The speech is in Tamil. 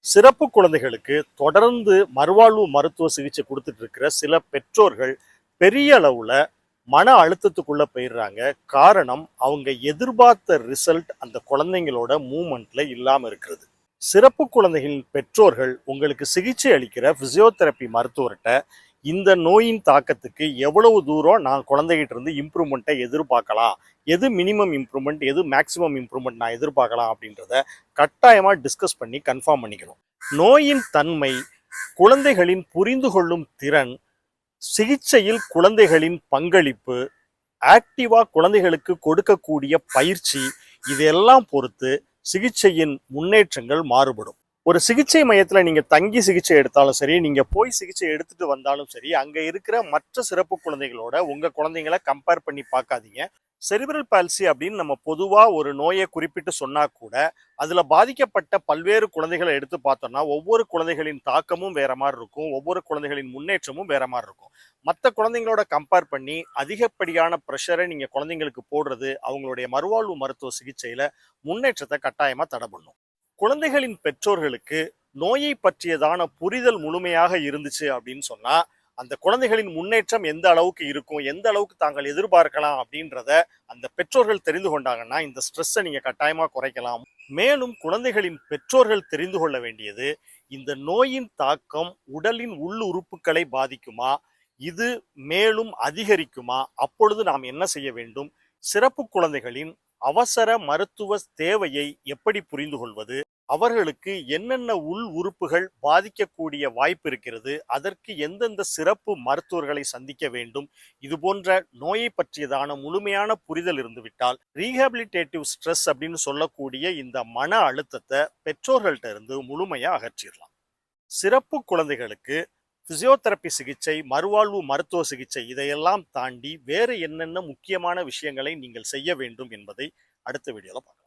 சிறப்பு குழந்தைகளுக்கு தொடர்ந்து மறுவாழ்வு மருத்துவ சிகிச்சை கொடுத்துட்டு இருக்கிற சில பெற்றோர்கள் பெரிய அளவுல மன அழுத்தத்துக்குள்ள போயிடுறாங்க. காரணம், அவங்க எதிர்பார்த்த ரிசல்ட் அந்த குழந்தைங்களோட மூமெண்ட்ல இல்லாம இருக்கிறது. சிறப்பு குழந்தைகளின் பெற்றோர்கள் உங்களுக்கு சிகிச்சை அளிக்கிற பிசியோதெரப்பி மருத்துவர்கிட்ட இந்த நோயின் தாக்கத்துக்கு எவ்வளவு தூரம் நான் குழந்தைகிட்ட இருந்து இம்ப்ரூவ்மெண்ட்டை எதிர்பார்க்கலாம், எது மினிமம் இம்ப்ரூவ்மெண்ட், எது மேக்ஸிமம் இம்ப்ரூவ்மெண்ட் நான் எதிர்பார்க்கலாம் அப்படின்றத கட்டாயமாக டிஸ்கஸ் பண்ணி கன்ஃபார்ம் பண்ணிக்கணும். நோயின் தன்மை, குழந்தைகளின் புரிந்து கொள்ளும் திறன், சிகிச்சையில் குழந்தைகளின் பங்களிப்பு, ஆக்டிவா குழந்தைகளுக்கு கொடுக்கக்கூடிய பயிற்சி, இதெல்லாம் பொறுத்து சிகிச்சையின் முன்னேற்றங்கள் மாறுபடும். ஒரு சிகிச்சை மையத்தில் நீங்கள் தங்கி சிகிச்சை எடுத்தாலும் சரி, நீங்கள் போய் சிகிச்சை எடுத்துட்டு வந்தாலும் சரி, அங்கே இருக்கிற மற்ற சிறப்பு குழந்தைகளோட உங்கள் குழந்தைங்களை கம்பேர் பண்ணி பார்க்காதீங்க. செரிப்ரல் பால்சி அப்படின்னு நம்ம பொதுவாக ஒரு நோயை குறிப்பிட்டு சொன்னால் கூட அதில் பாதிக்கப்பட்ட பல்வேறு குழந்தைகளை எடுத்து பார்த்தோம்னா ஒவ்வொரு குழந்தைகளின் தாக்கமும் வேற மாதிரி இருக்கும், ஒவ்வொரு குழந்தைகளின் முன்னேற்றமும் வேற மாதிரி இருக்கும். மற்ற குழந்தைங்களோட கம்பேர் பண்ணி அதிகப்படியான ப்ரெஷரை நீங்கள் குழந்தைங்களுக்கு போடுறது அவங்களுடைய மறுவாழ்வு மருத்துவ சிகிச்சையில் முன்னேற்றத்தை கட்டாயமாக தடை பண்ணும். குழந்தைகளின் பெற்றோர்களுக்கு நோயை பற்றியதான புரிதல் முழுமையாக இருந்துச்சு அப்படின்னு சொன்னா அந்த குழந்தைகளின் முன்னேற்றம் எந்த அளவுக்கு இருக்கும், எந்த அளவுக்கு தாங்கள் எதிர்பார்க்கலாம் அப்படின்றத அந்த பெற்றோர்கள் தெரிந்து கொண்டாங்கன்னா இந்த ஸ்ட்ரெஸ்ஸை நீங்க கட்டாயமா குறைக்கலாம். மேலும் குழந்தைகளின் பெற்றோர்கள் தெரிந்து கொள்ள வேண்டியது, இந்த நோயின் தாக்கம் உடலின் உள் உறுப்புகளை பாதிக்குமா, இது மேலும் அதிகரிக்குமா, அப்பொழுது நாம் என்ன செய்ய வேண்டும், சிறப்பு குழந்தைகளின் அவசர மருத்துவ தேவையை எப்படி புரிந்து கொள்வது, அவர்களுக்கு என்னென்ன உள் உறுப்புகள் பாதிக்கக்கூடிய வாய்ப்பு இருக்கிறது, அதற்கு எந்தெந்த சிறப்பு மருத்துவர்களை சந்திக்க வேண்டும், இது போன்ற நோயை பற்றியதான முழுமையான புரிதல் இருந்துவிட்டால் ரீஹாபிலிட்டேட்டிவ் ஸ்ட்ரெஸ் அப்படின்னு சொல்லக்கூடிய இந்த மன அழுத்தத்தை பெற்றோர்கள்ட்ட இருந்து முழுமையா அகற்றிடலாம். சிறப்பு குழந்தைகளுக்கு பிசியோதெரப்பி சிகிச்சை, மறுவாழ்வு மருத்துவ சிகிச்சை இதையெல்லாம் தாண்டி வேறு என்னென்ன முக்கியமான விஷயங்களை நீங்கள் செய்ய வேண்டும் என்பதை அடுத்த வீடியோல பார்க்கலாம்.